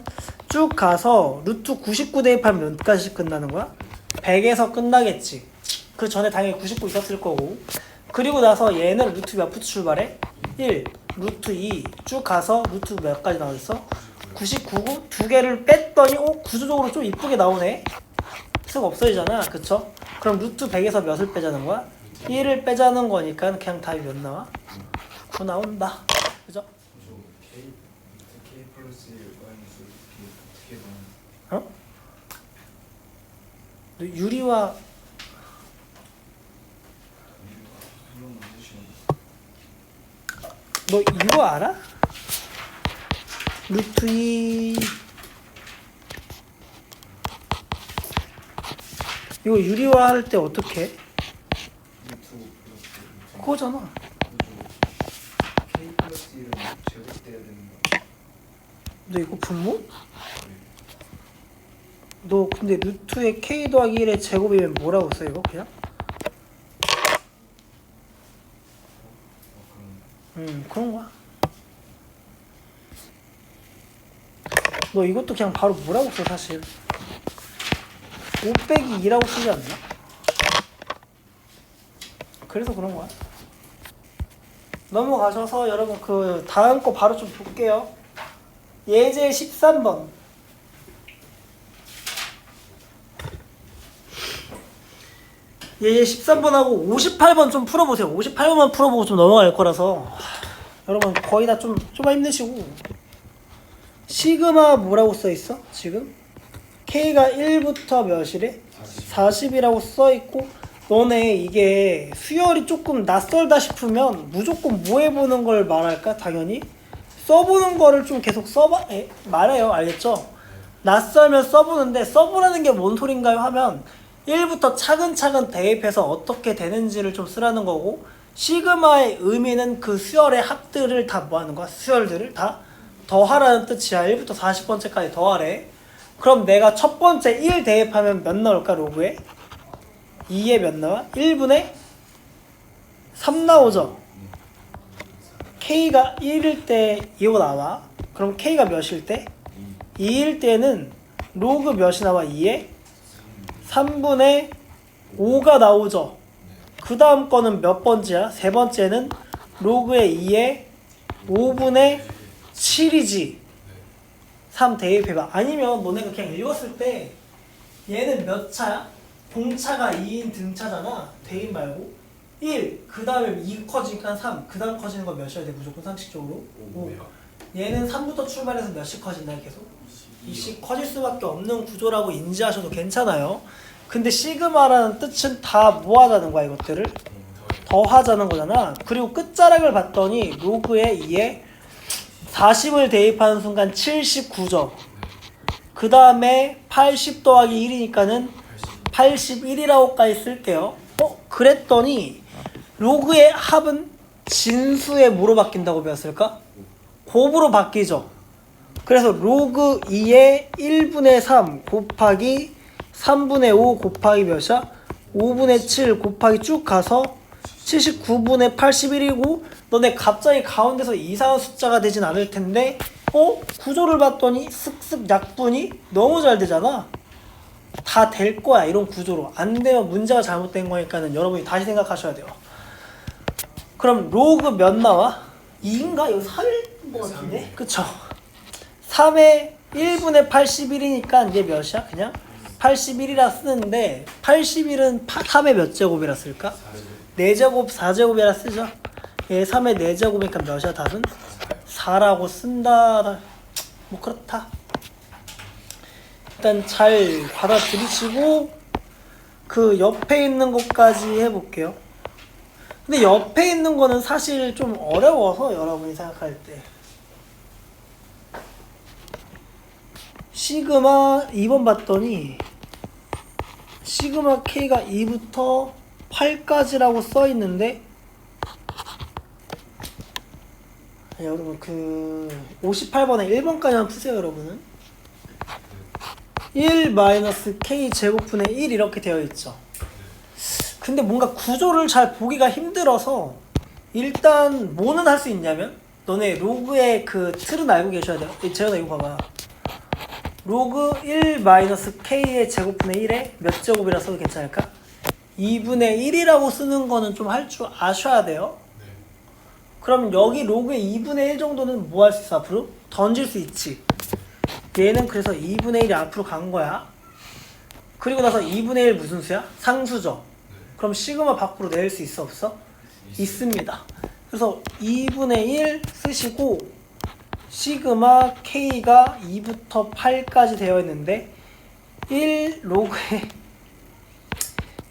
쭉 가서 루트 99 대입하면 몇까지 끝나는 거야? 100에서 끝나겠지. 그 전에 당연히 99 있었을 거고. 그리고 나서 얘는 루트 몇부터 출발해? 1 루트 2 쭉 가서 루트 몇까지 나와있어? 99고 두 개를 뺐더니 구조적으로 좀 이쁘게 나오네. x가 없어지잖아. 그쵸? 그럼 루트 100에서 몇을 빼자는 거야? 1을 빼자는 거니까 그냥 답이 몇 나와? 9 나온다. 그죠? K 플러스 1 마이너스 B 어떻게 나오는? 어? 너 유리와 물론 만드시면 너 이거 알아? 루트 2 이거 유리화 할 때 어떻게 해? 루트 그거잖아. K 플러스 1은 제곱돼야 되는 거. 너 이거 분모? 너 근데 루트에 k 더하기 1의 제곱이면 뭐라고 써 이거 그냥? 그런 거야. 너 이것도 그냥 바로 뭐라고 써 사실. 5 빼기 2라고 쓰지 않나? 그래서 그런 거야. 넘어가셔서 여러분 그 다음 거 바로 좀 볼게요. 예제 13번. 예제 13번하고 58번 좀 풀어보세요. 58번만 풀어보고 좀 넘어갈 거라서 여러분 거의 다 좀 힘내시고. 시그마 뭐라고 써있어? 지금? K가 1부터 몇이래? 40이라고 써있고 너네 이게 수열이 조금 낯설다 싶으면 무조건 뭐 해보는 걸 말할까? 당연히 써보는 거를 좀 계속 말해요. 알겠죠? 낯설면 써보는데 써보라는 게 뭔 소린가요? 하면 1부터 차근차근 대입해서 어떻게 되는지를 좀 쓰라는 거고 시그마의 의미는 그 수열의 합들을 다 뭐하는 거야? 수열들을 다 더하라는 뜻이야. 1부터 40번째까지 더하래. 그럼 내가 첫 번째 1 대입하면 몇 나올까? 로그에 2에 몇 나와? 1분의 3 나오죠. K가 1일 때 이거 나와. 그럼 K가 몇일 때? 2일 때는 로그 몇이 나와? 2에 3분의 5가 나오죠. 그 다음 거는 몇 번째야? 세 번째는 로그의 2에 5분의 7이지. 3 대입해봐. 아니면 너네가 그냥 읽었을 때 얘는 몇 차야? 공차가 2인 등차잖아. 대입 말고 1, 그 다음에 2 커지니까 3, 그 다음 커지는 거 몇이어야 돼? 무조건 상식적으로 5. 얘는 3부터 출발해서 몇씩 커진다 계속? 2씩 커질 수밖에 없는 구조라고 인지하셔도 괜찮아요. 근데 시그마라는 뜻은 다 뭐 하자는 거야? 이것들을 더하자는 거잖아. 그리고 끝자락을 봤더니 로그에 2에 40을 대입하는 순간 79죠. 그 다음에 80 더하기 1이니까는 81이라고까지 쓸게요. 그랬더니 로그의 합은 진수의 뭐로 바뀐다고 배웠을까? 곱으로 바뀌죠. 그래서 로그 2의 1분의 3 곱하기 3분의 5 곱하기 몇이야? 5분의 7 곱하기 쭉 가서 79분의 81이고 너네 갑자기 가운데서 이상한 숫자가 되진 않을 텐데 구조를 봤더니 쓱쓱 약분이 너무 잘 되잖아. 다 될 거야 이런 구조로. 안 되면 문제가 잘못된 거니까는 여러분이 다시 생각하셔야 돼요. 그럼 로그 몇 나와? 2인가? 이거 3일 것 같은데? 그쵸? 3의 1분의 81이니까 이제 몇이야? 그냥 81이라 쓰는데 81은 3의 몇 제곱이라 쓸까? 4제곱 4제곱이라 쓰죠. 얘 3의 4제곱이니까 몇이야 답은? 4라고 쓴다. 뭐 그렇다. 일단 잘 받아들이시고 그 옆에 있는 것까지 해볼게요. 근데 옆에 있는 거는 사실 좀 어려워서 여러분이 생각할 때 시그마 2번 봤더니 시그마 K가 2부터 8까지라고 써있는데 여러분 그 58번에 1번까지만 푸세요. 여러분은 1-K 제곱분의 1 이렇게 되어 있죠. 근데 뭔가 구조를 잘 보기가 힘들어서 일단 뭐는 할 수 있냐면 너네 로그의 그 틀은 알고 계셔야 돼요. 재현아 이거 봐봐. 로그 1-K의 제곱분의 1에 몇 제곱이라 써도 괜찮을까? 2분의 1이라고 쓰는 거는 좀 할 줄 아셔야 돼요. 그럼 여기 로그의 2분의 1 정도는 뭐 할 수 있어? 앞으로? 던질 수 있지. 얘는 그래서 2분의 1이 앞으로 간 거야. 그리고 나서 2분의 1 무슨 수야? 상수죠. 그럼 시그마 밖으로 낼 수 있어 없어? 있습니다. 그래서 2분의 1 쓰시고 시그마 K가 2부터 8까지 되어 있는데 1 로그에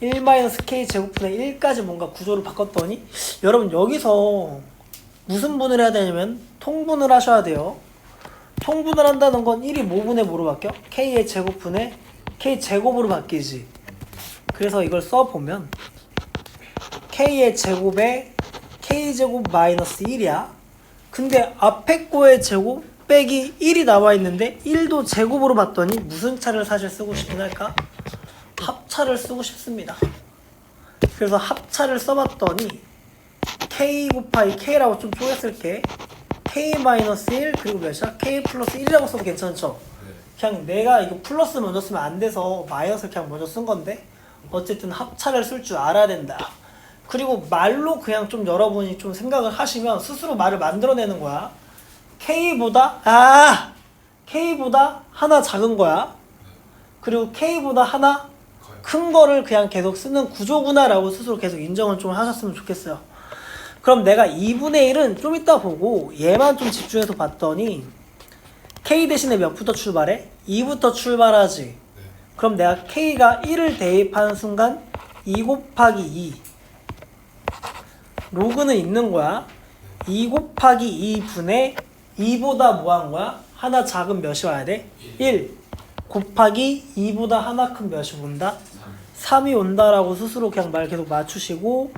1-K 제곱분의 1까지 뭔가 구조를 바꿨더니 여러분 여기서 무슨 분을 해야 되냐면 통분을 하셔야 돼요. 통분을 한다는 건 1이 뭐분의 뭐로 바뀌어? K의 제곱분의 K 제곱으로 바뀌지. 그래서 이걸 써보면 K의 제곱에 K제곱 마이너스 1이야. 근데 앞에 거의 제곱 빼기 1이 나와 있는데 1도 제곱으로 봤더니 무슨 차를 사실 쓰고 싶긴 할까? 합차를 쓰고 싶습니다. 그래서 합차를 써봤더니 K 곱하기 K라고 좀 쪼갰을게. K-1 그리고 몇이야? K 플러스 1이라고 써도 괜찮죠? 그냥 내가 이거 플러스 먼저 쓰면 안 돼서 마이너스를 그냥 먼저 쓴 건데 어쨌든 합차를 쓸 줄 알아야 된다. 그리고 말로 그냥 좀 여러분이 좀 생각을 하시면 스스로 말을 만들어내는 거야. K보다 하나 작은 거야. 그리고 K보다 하나 큰 거를 그냥 계속 쓰는 구조구나 라고 스스로 계속 인정을 좀 하셨으면 좋겠어요. 그럼 내가 2분의 1은 좀 이따 보고 얘만 좀 집중해서 봤더니 K 대신에 몇부터 출발해? 2부터 출발하지. 그럼 내가 K가 1을 대입하는 순간 2 곱하기 2 로그는 있는 거야. 2 곱하기 2분의 2보다 뭐 한 거야? 하나 작은 몇이 와야 돼? 1 곱하기 2보다 하나 큰 몇이 온다? 3이 온다라고 스스로 그냥 말 계속 맞추시고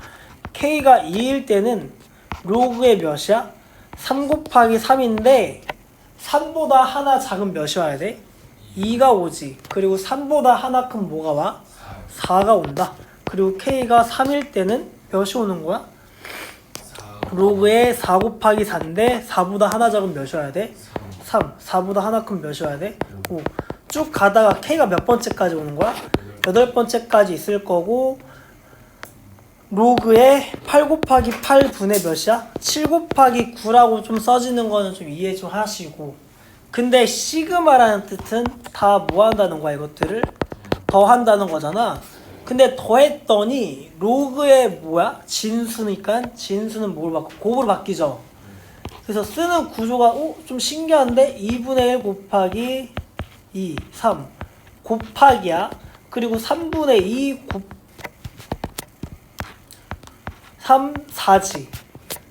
K가 2일 때는 로그의 몇이야? 3 곱하기 3인데 3보다 하나 작은 몇이 와야 돼? 2가 오지. 그리고 3보다 하나 큰 뭐가 와? 4가 온다. 그리고 K가 3일 때는 몇이 오는 거야? 로그에 4 곱하기 4인데 4보다 하나 작은 몇이 와야 돼? 3. 4보다 하나 큰 몇이 와야 돼? 5. 쭉 가다가 K가 몇 번째까지 오는 거야? 8번째까지 있을 거고 로그에 8 곱하기 8분의 몇이야? 7 곱하기 9라고 좀 써지는 거는 좀 이해 좀 하시고 근데 시그마라는 뜻은 다 뭐 한다는 거야 이것들을? 더한다는 거잖아. 근데 더했더니 로그의 뭐야? 진수니까 진수는 뭘 바꿔? 곱으로 바뀌죠. 그래서 쓰는 구조가 좀 신기한데 2분의 1 곱하기 2, 3 곱하기야. 그리고 3분의 2 3, 4지.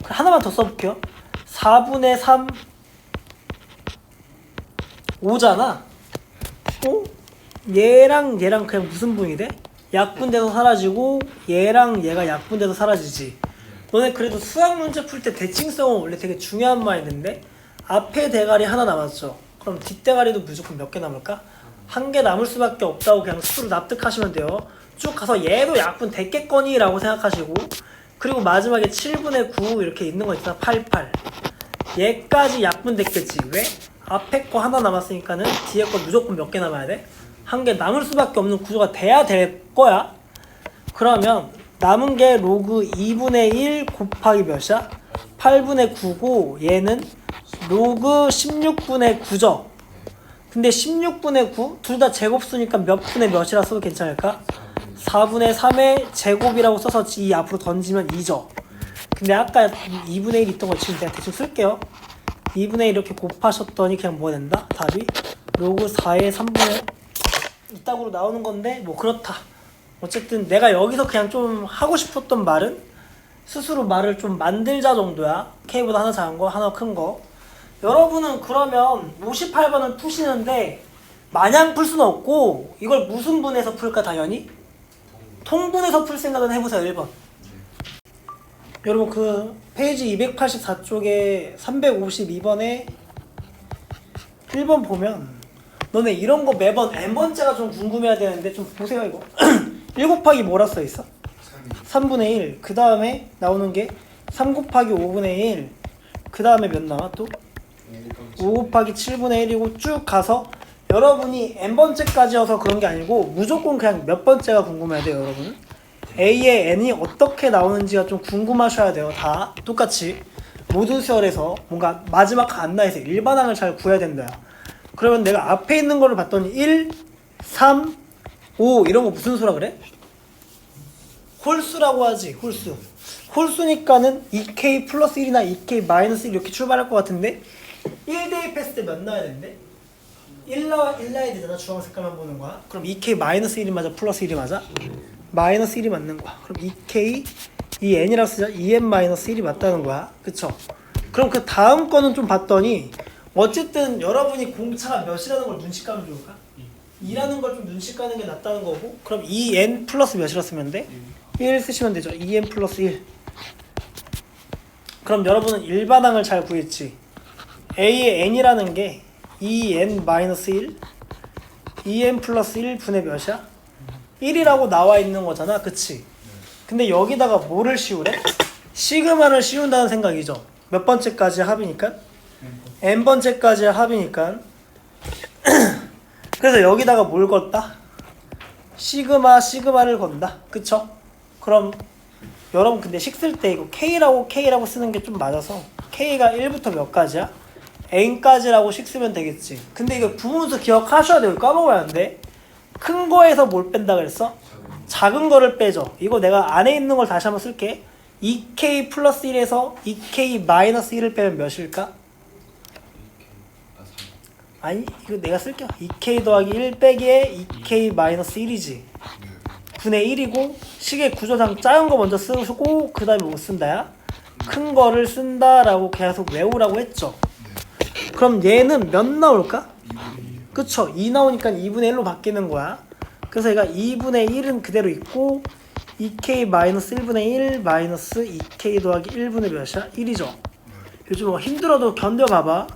하나만 더 써볼게요. 4분의 3 5잖아. 얘랑 그냥 무슨 분이 돼? 약분돼서 사라지고 얘랑 얘가 약분돼서 사라지지. 너네 그래도 수학 문제 풀 때 대칭성은 원래 되게 중요한 마인드인데 앞에 대가리 하나 남았죠. 그럼 뒷대가리도 무조건 몇 개 남을까? 한 개 남을 수밖에 없다고 그냥 스스로 납득하시면 돼요. 쭉 가서 얘도 약분 됐겠거니 라고 생각하시고 그리고 마지막에 7분의 9 이렇게 있는 거 있잖아. 88 얘까지 약분 됐겠지. 왜? 앞에 거 하나 남았으니까는 뒤에 거 무조건 몇 개 남아야 돼? 한 개 남을 수밖에 없는 구조가 돼야 될 거야. 그러면 남은 게 로그 2분의 1 곱하기 몇이야? 8분의 9고 얘는 로그 16분의 9죠. 근데 16분의 9? 둘 다 제곱수니까 몇 분의 몇이라 써도 괜찮을까? 4분의 3의 제곱이라고 써서 이 앞으로 던지면 2죠. 근데 아까 2분의 1 있던 거 지금 내가 대충 쓸게요. 2분의 1 이렇게 곱하셨더니 그냥 뭐가 된다? 답이 로그 4의 3분의 이따구로 나오는 건데 뭐 그렇다. 어쨌든 내가 여기서 그냥 좀 하고 싶었던 말은 스스로 말을 좀 만들자 정도야. K보다 하나 작은 거, 하나 큰 거. 여러분은 그러면 58번을 푸시는데 마냥 풀 수는 없고 이걸 무슨 분해서 풀까 당연히? 통분해서 풀 생각은 해보세요. 1번. 여러분 그 페이지 284쪽에 352번에 1번 보면 너네 이런 거 매번 n번째가 좀 궁금해야 되는데 좀 보세요 이거. 1 곱하기 뭐라 써있어? 3분의 1. 그 다음에 나오는 게 3 곱하기 5분의 1. 그 다음에 몇 나와 또? 5 곱하기 7분의 1이고 쭉 가서 여러분이 n번째까지여서 그런 게 아니고 무조건 그냥 몇 번째가 궁금해야 돼요 여러분. A의 n이 어떻게 나오는지가 좀 궁금하셔야 돼요. 다 똑같이 모든 수열에서 뭔가 마지막 안나에서 일반항을 잘 구해야 된다. 그러면 내가 앞에 있는 거를 봤더니 1, 3, 5 이런 거 무슨 수라 그래? 홀수라고 하지. 홀수. 홀수니까는 2k 플러스 1이나 2k 마이너스 1 이렇게 출발할 것 같은데 1 대입했을 때 몇 나와야 되는데? 1 나야 되잖아. 주황 색깔만 보는 거야. 그럼 2k 마이너스 1이 맞아? 플러스 1이 맞아? 마이너스 1이 맞는 거야. 그럼 2k 이 n이라고 쓰자. 2n 마이너스 1이 맞다는 거야. 그쵸? 그럼 그 다음 거는 좀 봤더니 어쨌든 여러분이 공차가 몇이라는 걸 눈치 까면 좋을까? 2라는 걸 좀 눈치 까는 게 낫다는 거고 그럼 2n 플러스 몇이라 쓰면 돼? 1 쓰시면 되죠. 2n 플러스 1 그럼 여러분은 일반항을 잘 구했지. a의 n이라는 게 2n 마이너스 1 2n 플러스 1분의 몇이야? 1이라고 나와 있는 거잖아. 그치? 근데 여기다가 뭐를 씌우래? 시그마를 씌운다는 생각이죠. 몇 번째까지 합이니까? n번째까지 합이니까 그래서 여기다가 뭘 걷다? 시그마를 건다. 그쵸? 그럼 여러분 근데 식 쓸 때 이거 K라고 쓰는 게 좀 맞아서 K가 1부터 몇 가지야? N까지라고 식 쓰면 되겠지. 근데 이거 부분수 기억하셔야 돼요. 까먹으면 안 돼. 큰 거에서 뭘 뺀다 그랬어? 작은 거를 빼죠. 이거 내가 안에 있는 걸 다시 한번 쓸게. 2K 플러스 1에서 2K 마이너스 1을 빼면 몇일까? 아니 이거 내가 쓸게요. 2K 더하기 1 빼기에 2K 마이너스 1이지. 분의 1이고 식의 구조상 작은 거 먼저 쓰고 그 다음에 뭐 쓴다야? 큰 거를 쓴다라고 계속 외우라고 했죠. 그럼 얘는 몇 나올까? 그쵸? 2 나오니까 2분의 1로 바뀌는 거야. 그래서 얘가 2분의 1은 그대로 있고 2K 마이너스 1분의 1 마이너스 2K 더하기 1분의 몇이야? 1이죠. 요즘 뭐 힘들어도 견뎌봐봐.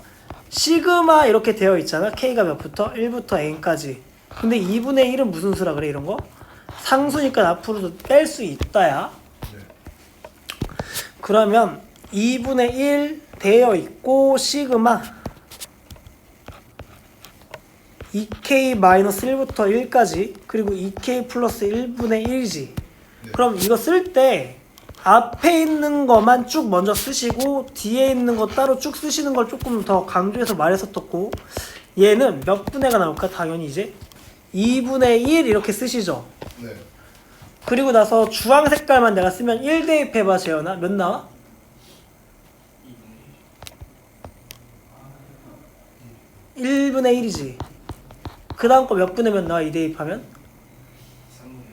시그마 이렇게 되어 있잖아. K가 몇부터? 1부터 N까지. 근데 2분의 1은 무슨 수라 그래 이런 거? 상수니까 앞으로도 뺄 수 있다야. 그러면 2분의 1 되어 있고 시그마 2K 마이너스 1부터 1까지 그리고 2K 플러스 1분의 1이지. 그럼 이거 쓸 때 앞에 있는 것만 쭉 먼저 쓰시고 뒤에 있는 거 따로 쭉 쓰시는 걸 조금 더 강조해서 말했었고 얘는 몇 분의가 나올까? 당연히 이제 2분의 1 이렇게 쓰시죠. 네. 그리고 나서 주황 색깔만 내가 쓰면 1 대입해봐 재현아. 몇 나와? 1분의 1이지. 그 다음 거 몇 분의 몇 나와? 2 대입하면?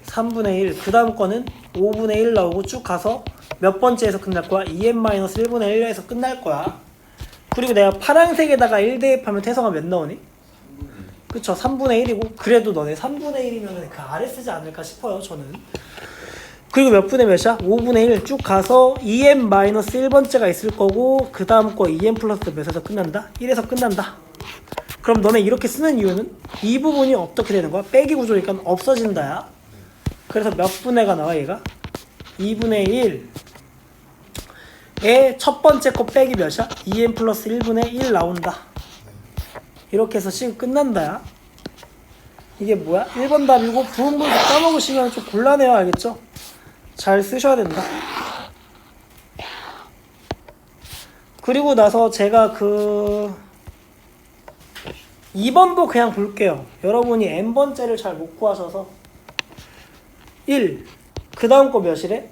3분의 1. 그 다음 거는 5분의 1 나오고 쭉 가서 몇 번째에서 끝날 거야? 2n-1분의 1에서 끝날 거야. 그리고 내가 파란색에다가 1 대입하면 태성아 몇 나오니? 그쵸? 3분의 1이고 그래도 너네 3분의 1이면 그 아래 쓰지 않을까 싶어요 저는. 그리고 몇 분의 몇이야? 5분의 1 쭉 가서 2n-1번째가 있을 거고 그 다음 거 2n 플러스 몇에서 끝난다? 1에서 끝난다. 그럼 너네 이렇게 쓰는 이유는 이 부분이 어떻게 되는 거야? 빼기 구조니까 없어진다야. 그래서 몇 분의가 나와 얘가? 2분의 1의 첫 번째 거 빼기 몇이야? 2n 플러스 1분의 1 나온다. 이렇게 해서 식 끝난다야. 이게 뭐야? 1번 답이고 부분분수 까먹으시면 좀 곤란해요. 알겠죠? 잘 쓰셔야 된다. 그리고 나서 제가 2번도 그냥 볼게요. 여러분이 n번째를 잘 못 구하셔서 1. 그 다음 거 몇이래?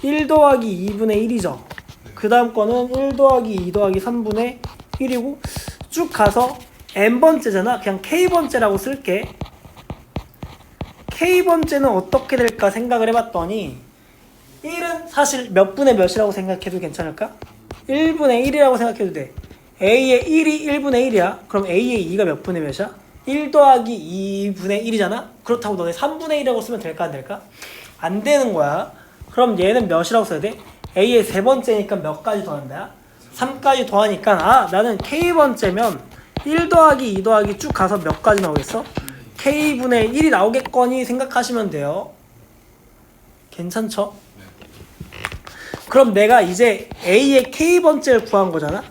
1 더하기 2분의 1이죠. 그 다음 거는 1 더하기 2 더하기 3분의 1이고 쭉 가서 n번째잖아. 그냥 k번째라고 쓸게. k번째는 어떻게 될까 생각을 해봤더니 1은 사실 몇 분의 몇이라고 생각해도 괜찮을까? 1분의 1이라고 생각해도 돼. a의 1이 1분의 1이야. 그럼 a의 2가 몇 분의 몇이야? 1 더하기 2분의 1이잖아? 그렇다고 너네 3분의 1이라고 쓰면 될까 안 될까? 안 되는 거야. 그럼 얘는 몇이라고 써야 돼? a의 세 번째니까 몇 가지 더한다야? 3까지 더하니까 나는 k번째면 1 더하기 2 더하기 쭉 가서 몇 가지 나오겠어? k분의 1이 나오겠거니 생각하시면 돼요. 괜찮죠? 그럼 내가 이제 a의 k번째를 구한 거잖아?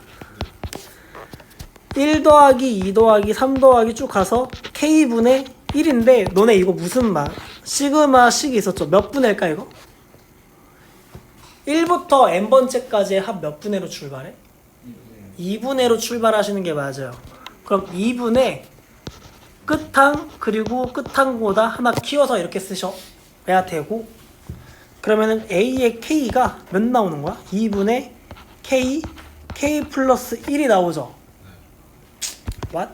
1 더하기 2 더하기 3 더하기 쭉 가서 k분의 1인데 너네 이거 무슨 말? 시그마 식이 있었죠? 몇 분의일까 이거? 1부터 n번째까지의 합 몇 분의로 출발해? 2분의로 출발하시는 게 맞아요. 그럼 2분의 끝항 그리고 끝항보다 하나 키워서 이렇게 쓰셔야 되고, 그러면은 A의 K가 몇 나오는 거야? 2분의 K 플러스 1이 나오죠. What?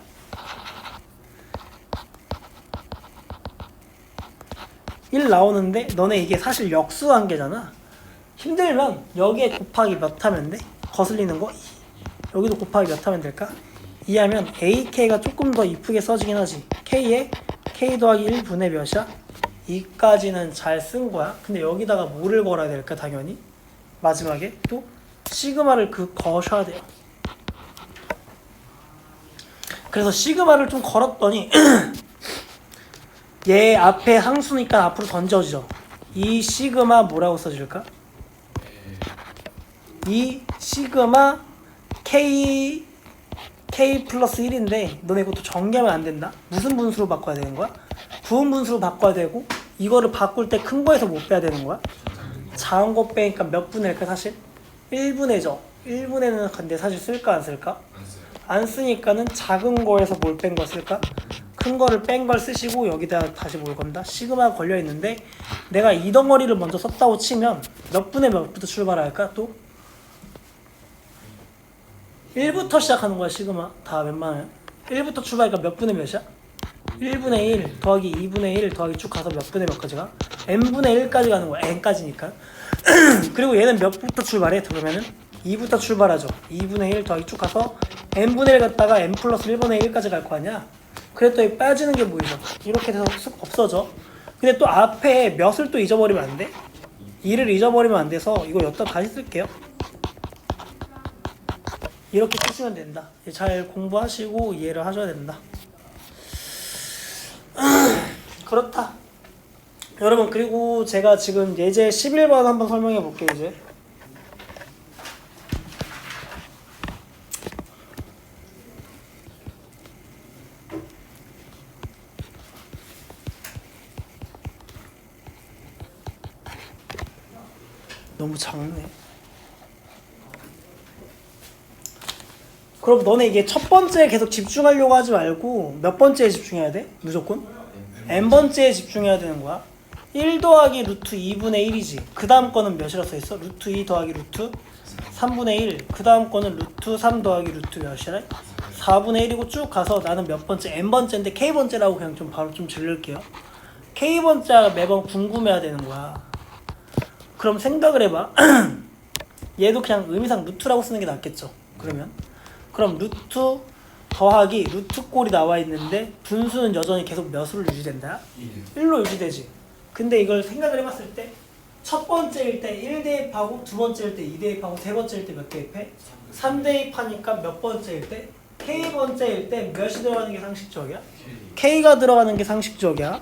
일 나오는데 너네 이게 사실 역수관계잖아. 힘들면 여기에 곱하기 몇 하면 돼? 거슬리는 거 2. 여기도 곱하기 몇 하면 될까? 2 하면 AK가 조금 더 이쁘게 써지긴 하지. K에 K 더하기 1분의 몇이야? 2까지는 잘 쓴 거야. 근데 여기다가 뭐를 걸어야 될까? 당연히 마지막에 또 시그마를 거셔야 돼요. 그래서 시그마를 좀 걸었더니 얘 앞에 항수니까 앞으로 던져지죠. 이 시그마 뭐라고 써줄까? 이 시그마 K 플러스 1인데 너네 이것도 정리하면 안 된다. 무슨 분수로 바꿔야 되는 거야? 부분 분수로 바꿔야 되고, 이거를 바꿀 때 큰 거에서 못 빼야 되는 거야? 작은 거 빼니까 몇 분의일까 사실? 1분의죠. 1분의는 근데 사실 쓸까 안 쓸까? 안 쓰니까는 작은 거에서 뭘 뺀 거 쓸까? 큰 거를 뺀 걸 쓰시고 여기다 다시 뭘 건다? 시그마가 걸려 있는데 내가 이 덩어리를 먼저 썼다고 치면 몇 분의 몇부터 출발할까? 또 1부터 시작하는 거야. 시그마 다 웬만하면 1부터 출발하니까 몇 분의 몇이야? 1분의 1 더하기 2분의 1 더하기 쭉 가서 몇 분의 몇까지 가? n분의 1까지 가는 거야. n까지니까. 그리고 얘는 몇부터 출발해? 그러면은 2부터 출발하죠. 2분의 1 더하기 쭉 가서 n분의 1 갔다가 n 플러스 1분의 1까지 갈 거 아니야. 그랬더니 빠지는 게 보이죠. 이렇게 돼서 쓱 없어져. 근데 또 앞에 몇을 또 잊어버리면 안 돼. 2를 잊어버리면 안 돼서 이거 여기다 다시 쓸게요. 이렇게 쓰시면 된다. 잘 공부하시고 이해를 하셔야 된다. 그렇다. 여러분, 그리고 제가 지금 예제 11번 한번 설명해 볼게요. 이제 너무 작네. 그럼 너네 이게 첫 번째에 계속 집중하려고 하지 말고 몇 번째에 집중해야 돼? 무조건? n번째에 집중해야 되는 거야. 1 더하기 루트 2분의 1이지. 그 다음 거는 몇이라 써있어? 루트 2 더하기 루트 3분의 1. 그 다음 거는 루트 3 더하기 루트 몇이래? 4분의 1이고 쭉 가서 나는 몇 번째? n번째인데 k번째라고 그냥 좀 바로 좀 질를게요. k번째가 매번 궁금해야 되는 거야. 그럼 생각을 해봐. 얘도 그냥 의미상 루트라고 쓰는 게 낫겠죠. 그럼 루트 더하기 루트 꼴이 나와 있는데 분수는 여전히 계속 몇으로 유지된다? 1로 유지되지. 근데 이걸 생각을 해봤을 때 첫 번째일 때 1 대입하고 두 번째일 때 2 대입하고 세 번째일 때 몇 대입해? 3 대입하니까 몇 번째일 때? K번째일 때 몇이 들어가는 게 상식적이야? K가 들어가는 게 상식적이야.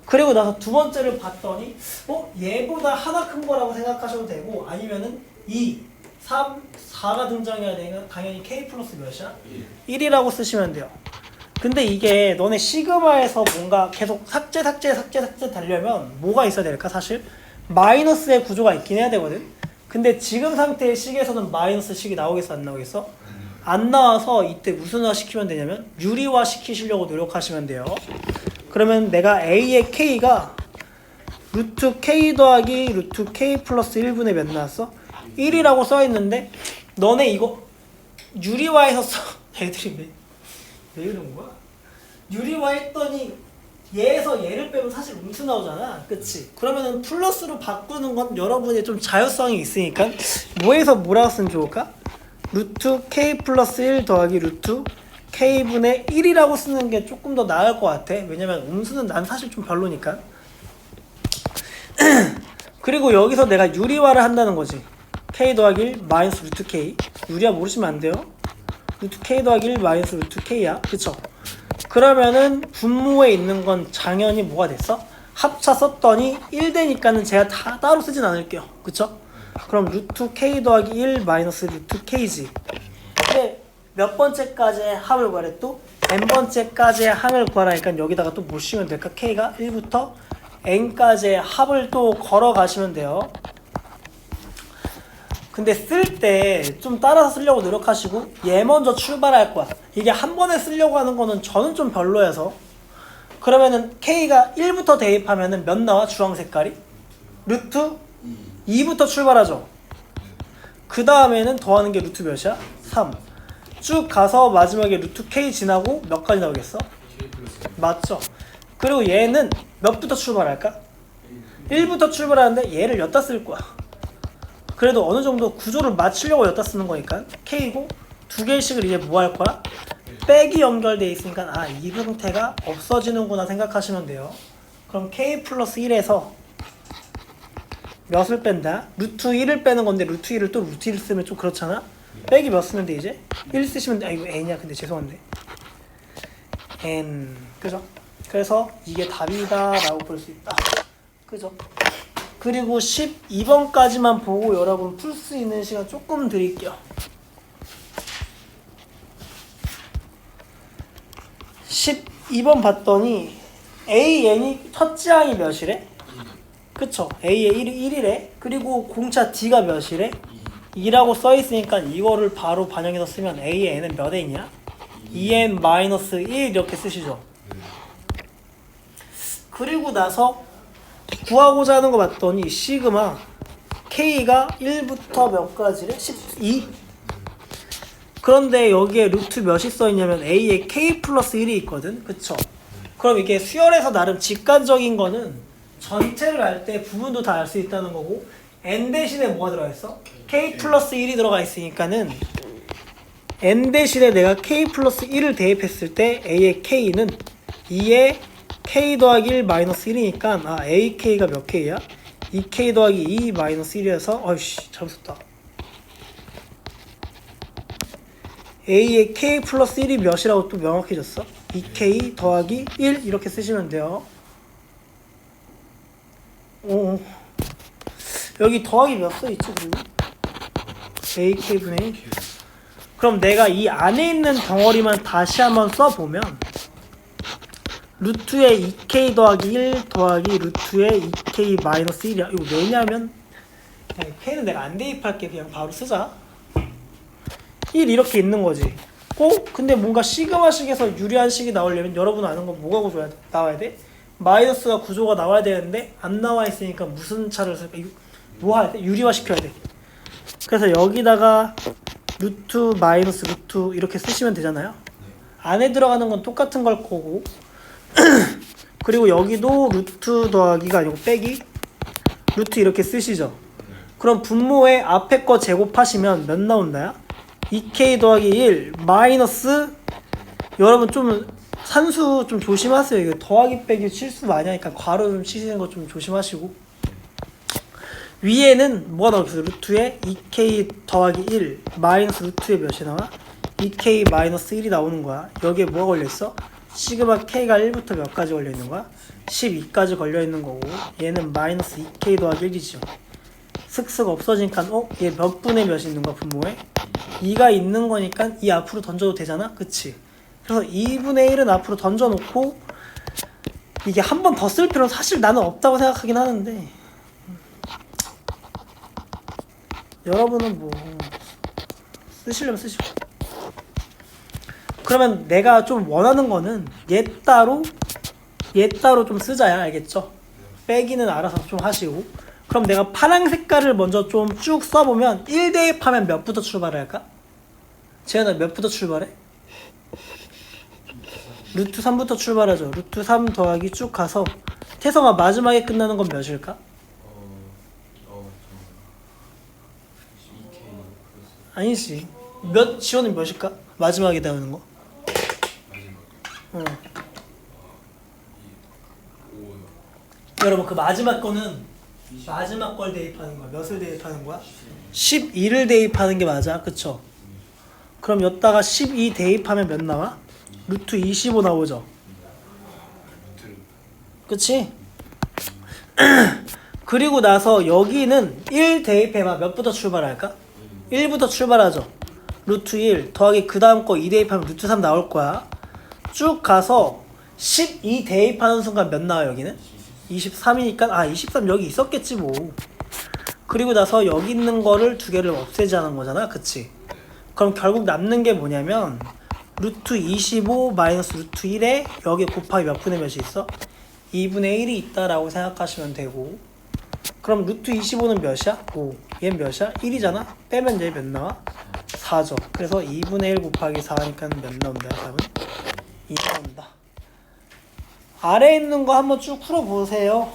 그리고 나서 두 번째를 봤더니 얘보다 하나 큰 거라고 생각하셔도 되고, 아니면은 2, 3, 4가 등장해야 되니까 당연히 K 플러스 몇이야? 1이라고 쓰시면 돼요. 근데 이게 너네 시그마에서 뭔가 계속 삭제 달려면 뭐가 있어야 될까? 사실 마이너스의 구조가 있긴 해야 되거든. 근데 지금 상태의 식에서는 마이너스 식이 나오겠어 안 나오겠어? 안 나와서 이때 무슨화 시키면 되냐면 유리화 시키시려고 노력하시면 돼요. 그러면 내가 A의 K가 루트 K 더하기 루트 K 플러스 1분의 몇 나왔어? 1이라고 써있는데 너네 이거 유리화해서 애들이 왜 이런 거야? 유리화 했더니 얘에서 얘를 빼면 사실 음수 나오잖아. 그치? 그러면은 플러스로 바꾸는 건 여러분이 좀 자율성이 있으니까 뭐에서 뭐라고 쓰면 좋을까? 루트 K 플러스 1 더하기 루트 K분의 1이라고 쓰는 게 조금 더 나을 것 같아. 왜냐면 음수는 난 사실 좀 별로니까. 그리고 여기서 내가 유리화를 한다는 거지. K 더하기 1 마이너스 루트 K. 유리화 모르시면 안 돼요. 루트 K 더하기 1 마이너스 루트 K야. 그쵸? 그러면은 분모에 있는 건 당연히 뭐가 됐어? 합차 썼더니 1 되니까는 제가 다 따로 쓰진 않을게요. 그쵸? 그럼 루트 K 더하기 1 마이너스 루트 K지. 근데 몇 번째까지의 합을 구하래 또? n번째까지의 합을 구하라니까 여기다가 또 뭐 씌우면 될까? K가 1부터 n까지의 합을 또 걸어 가시면 돼요. 근데 쓸 때 좀 따라서 쓰려고 노력하시고 얘 먼저 출발할 거야. 이게 한 번에 쓰려고 하는 거는 저는 좀 별로여서 그러면은 K가 1부터 대입하면은 몇 나와? 주황 색깔이? 루트 2부터 출발하죠. 그 다음에는 더하는 게 루트 몇이야? 3. 쭉 가서 마지막에 루트 K 지나고 몇 가지 나오겠어? K 플러스 맞죠? 그리고 얘는 몇부터 출발할까? 1부터 출발하는데 얘를 여기다 쓸 거야. 그래도 어느 정도 구조를 맞추려고 여기다 쓰는 거니까 K고 두 개씩을 이제 뭐 할 거야? 빼기 연결돼 있으니까 아, 이 형태가 없어지는구나 생각하시면 돼요. 그럼 K 플러스 1에서 몇을 뺀다? 루트 1을 빼는 건데 루트 1을 또 루트 1 쓰면 좀 그렇잖아? 빼기 몇 쓰면 돼 이제? 1 쓰시면 돼. 아 이거 n이야. 근데 죄송한데 n 그죠? 그래서 이게 답이다 라고 볼 수 있다. 그죠? 그리고 12번까지만 보고 여러분 풀 수 있는 시간 조금 드릴게요. 12번 봤더니 AN이 첫째 항이 몇이래? 그쵸? A의 1이래. 그리고 공차 D가 몇이래? 2라고 써있으니까 이거를 바로 반영해서 쓰면 A의 N은 몇 N이야? 2N-1 이렇게 쓰시죠. 그리고 나서 구하고자 하는 거 봤더니 시그마 K가 1부터 몇 가지래? 12? 그런데 여기에 루트 몇이 써있냐면 A에 K 플러스 1이 있거든. 그쵸? 그럼 이게 수열에서 나름 직관적인 거는 전체를 알 때 부분도 다 알 수 있다는 거고 n 대신에 뭐가 들어가 있어? k 플러스 1이 들어가 있으니까는 n 대신에 내가 k 플러스 1을 대입했을 때 a의 k는 2에 k 더하기 1 마이너스 1이니까 아 ak가 몇 k야? 2k 더하기 2 마이너스 1이어서 어이씨 잘못 썼다. a의 k 플러스 1이 몇이라고 또 명확해졌어? 2k 더하기 1 이렇게 쓰시면 돼요. 오. 여기 더하기 몇 써있지 그리고? ak분의 1. 그럼 내가 이 안에 있는 덩어리만 다시 한번 써보면 루트에 2k 더하기 1 더하기 루트에 2k 마이너스 1이야. 이거 왜냐면 k는 내가 안 대입할게. 그냥 바로 쓰자. 1 이렇게 있는 거지. 근데 뭔가 시그마식에서 유리한 식이 나오려면 여러분 아는 건 뭐가 구조야 나와야 돼? 마이너스가 구조가 나와야 되는데 안 나와 있으니까 무슨 차를 쓸까? 뭐 해야 돼? 유리화 시켜야 돼. 그래서 여기다가 루트 마이너스 루트 이렇게 쓰시면 되잖아요. 안에 들어가는 건 똑같은 걸 거고 그리고 여기도 루트 더하기가 아니고 빼기 루트 이렇게 쓰시죠. 그럼 분모에 앞에 거 제곱하시면 몇 나온다야? 2k 더하기 1 마이너스 여러분 좀 산수 좀 조심하세요. 이거 더하기 빼기 실수 많이 하니까 괄호 좀 치시는 거 좀 조심하시고 위에는 뭐가 나오겠어? 루트에 2k 더하기 1 마이너스 루트에 몇이 나와? 2k 마이너스 1이 나오는 거야. 여기에 뭐가 걸려있어? 시그마 k가 1부터 몇 가지 걸려있는 거야? 12까지 걸려있는 거고 얘는 마이너스 2k 더하기 1이죠. 슥슥 없어지니까 얘 몇 분의 몇이 있는 거야 분모에? 2가 있는 거니까 이 앞으로 던져도 되잖아? 그치? 그래서 2분의 1은 앞으로 던져놓고 이게 한 번 더 쓸 필요는 사실 나는 없다고 생각하긴 하는데 여러분은 뭐 쓰시려면 쓰시고 그러면 내가 좀 원하는 거는 얘 따로 좀 쓰자야. 알겠죠? 빼기는 알아서 좀 하시고 그럼 내가 파란 색깔을 먼저 좀 쭉 써보면 1 대입하면 몇부터 출발할까? 재현아 몇부터 출발해? 루트 3부터 출발하죠. 루트 3 더하기 쭉 가서 태성아 마지막에 끝나는 건 몇일까? 2K 플러스 아니지. 지원은 몇일까? 마지막에 나오는 거. 마지막 5요. 여러분 그 마지막 거는 마지막 걸 대입하는 거야. 몇을 대입하는 거야? 12를 대입하는 게 맞아. 그쵸? 그럼 여기다가 12 대입하면 몇 나와? 루트 25 나오죠. 그치? 그리고 나서 여기는 1 대입해봐. 몇부터 출발할까? 1부터 출발하죠. 루트 1 더하기 그 다음 거 2 대입하면 루트 3 나올 거야. 쭉 가서 12 대입하는 순간 몇 나와 여기는? 23이니까 23 여기 있었겠지 뭐. 그리고 나서 여기 있는 거를 두 개를 없애자는 거잖아. 그치? 그럼 결국 남는 게 뭐냐면 루트 25 마이너스 루트 1에 여기 곱하기 몇 분의 몇이 있어? 2분의 1이 있다라고 생각하시면 되고, 그럼 루트 25는 몇이야? 5. 얘는 몇이야? 1이잖아? 빼면 얘 몇 나와? 4죠. 그래서 2분의 1 곱하기 4니까 몇 나온다? 답은 2 나온다. 아래에 있는 거 한번 쭉 풀어보세요.